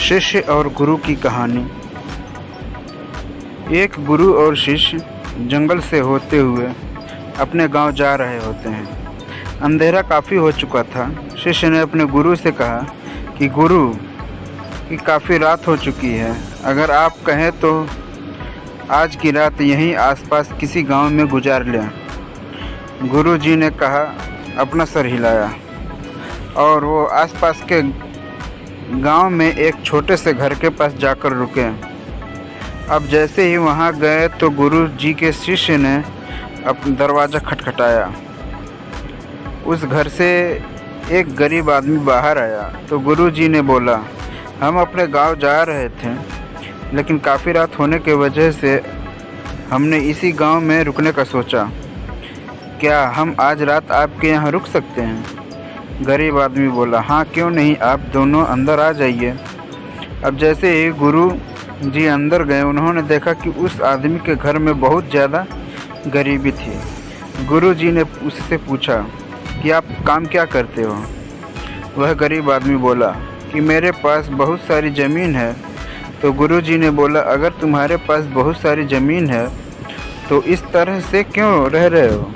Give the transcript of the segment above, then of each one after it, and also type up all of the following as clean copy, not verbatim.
शिष्य और गुरु की कहानी। एक गुरु और शिष्य जंगल से होते हुए अपने गांव जा रहे होते हैं। अंधेरा काफ़ी हो चुका था। शिष्य ने अपने गुरु से कहा कि गुरु कि काफ़ी रात हो चुकी है, अगर आप कहें तो आज की रात यहीं आसपास किसी गांव में गुजार लें। गुरु जी ने कहा, अपना सर हिलाया और वो आसपास के गांव में एक छोटे से घर के पास जाकर रुके। अब जैसे ही वहां गए तो गुरु जी के शिष्य ने अपना दरवाज़ा खटखटाया। उस घर से एक गरीब आदमी बाहर आया तो गुरु जी ने बोला, हम अपने गांव जा रहे थे, लेकिन काफ़ी रात होने की वजह से हमने इसी गांव में रुकने का सोचा। क्या हम आज रात आपके यहाँ रुक सकते हैं? गरीब आदमी बोला, हाँ क्यों नहीं, आप दोनों अंदर आ जाइए। अब जैसे ही गुरु जी अंदर गए, उन्होंने देखा कि उस आदमी के घर में बहुत ज़्यादा गरीबी थी। गुरु जी ने उससे पूछा कि आप काम क्या करते हो? वह गरीब आदमी बोला कि मेरे पास बहुत सारी ज़मीन है। तो गुरु जी ने बोला, अगर तुम्हारे पास बहुत सारी ज़मीन है तो इस तरह से क्यों रह रहे हो?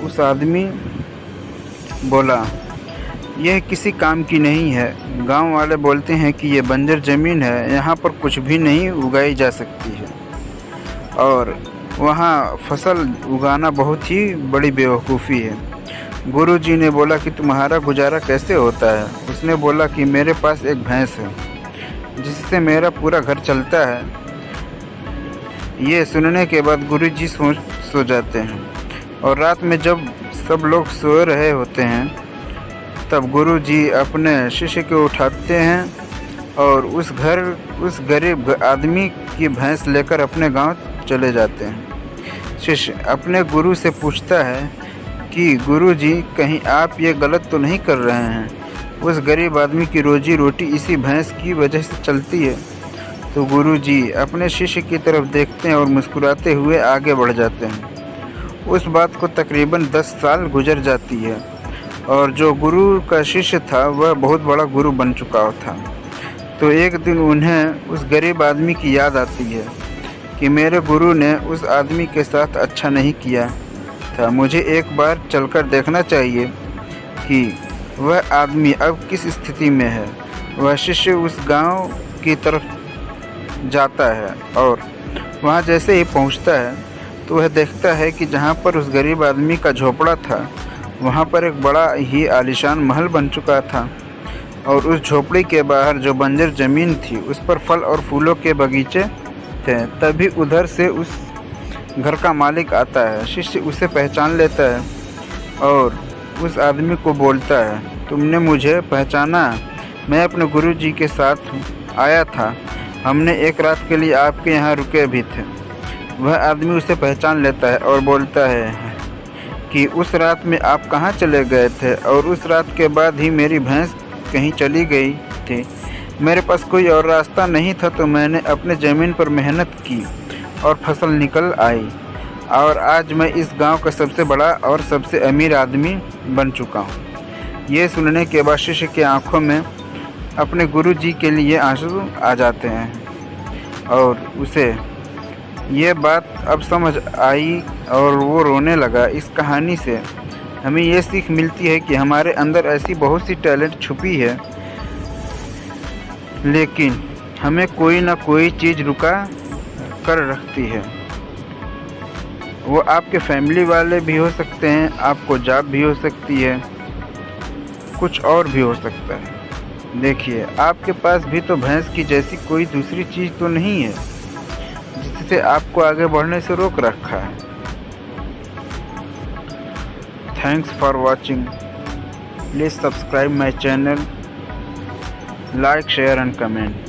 उस आदमी बोला, यह किसी काम की नहीं है। गांव वाले बोलते हैं कि ये बंजर ज़मीन है, यहाँ पर कुछ भी नहीं उगाई जा सकती है और वहाँ फसल उगाना बहुत ही बड़ी बेवकूफ़ी है। गुरु जी ने बोला कि तुम्हारा गुजारा कैसे होता है? उसने बोला कि मेरे पास एक भैंस है जिससे मेरा पूरा घर चलता है। ये सुनने के बाद गुरु जी सो जाते हैं और रात में जब सब लोग सो रहे होते हैं तब गुरु जी अपने शिष्य को उठाते हैं और उस गरीब आदमी की भैंस लेकर अपने गांव चले जाते हैं। शिष्य अपने गुरु से पूछता है कि गुरु जी, कहीं आप ये गलत तो नहीं कर रहे हैं? उस गरीब आदमी की रोजी रोटी इसी भैंस की वजह से चलती है। तो गुरु जी अपने शिष्य की तरफ देखते हैं और मुस्कुराते हुए आगे बढ़ जाते हैं। उस बात को तकरीबन 10 साल गुजर जाती है और जो गुरु का शिष्य था वह बहुत बड़ा गुरु बन चुका था। तो एक दिन उन्हें उस गरीब आदमी की याद आती है कि मेरे गुरु ने उस आदमी के साथ अच्छा नहीं किया था, मुझे एक बार चलकर देखना चाहिए कि वह आदमी अब किस स्थिति में है। वह शिष्य उस गांव की तरफ जाता है और वहां जैसे ही पहुंचता है तो वह देखता है कि जहाँ पर उस गरीब आदमी का झोपड़ा था वहाँ पर एक बड़ा ही आलीशान महल बन चुका था और उस झोपड़ी के बाहर जो बंजर ज़मीन थी उस पर फल और फूलों के बगीचे थे। तभी उधर से उस घर का मालिक आता है। शिष्य उसे पहचान लेता है और उस आदमी को बोलता है, तुमने मुझे पहचाना? मैं अपने गुरु जी के साथ आया था, हमने एक रात के लिए आपके यहाँ रुके भी थे। वह आदमी उसे पहचान लेता है और बोलता है कि उस रात में आप कहाँ चले गए थे? और उस रात के बाद ही मेरी भैंस कहीं चली गई थी। मेरे पास कोई और रास्ता नहीं था तो मैंने अपने ज़मीन पर मेहनत की और फसल निकल आई और आज मैं इस गांव का सबसे बड़ा और सबसे अमीर आदमी बन चुका हूँ। ये सुनने के बाद शिष्य की आंखों में अपने गुरु जी के लिए आंसू आ जाते हैं और उसे ये बात अब समझ आई और वो रोने लगा। इस कहानी से हमें ये सीख मिलती है कि हमारे अंदर ऐसी बहुत सी टैलेंट छुपी है, लेकिन हमें कोई ना कोई चीज़ रुका कर रखती है। वो आपके फैमिली वाले भी हो सकते हैं, आपको जॉब भी हो सकती है, कुछ और भी हो सकता है। देखिए, आपके पास भी तो भैंस की जैसी कोई दूसरी चीज़ तो नहीं है जिससे आपको आगे बढ़ने से रोक रखा है। Thanks for watching. Please subscribe my channel, like, share and comment.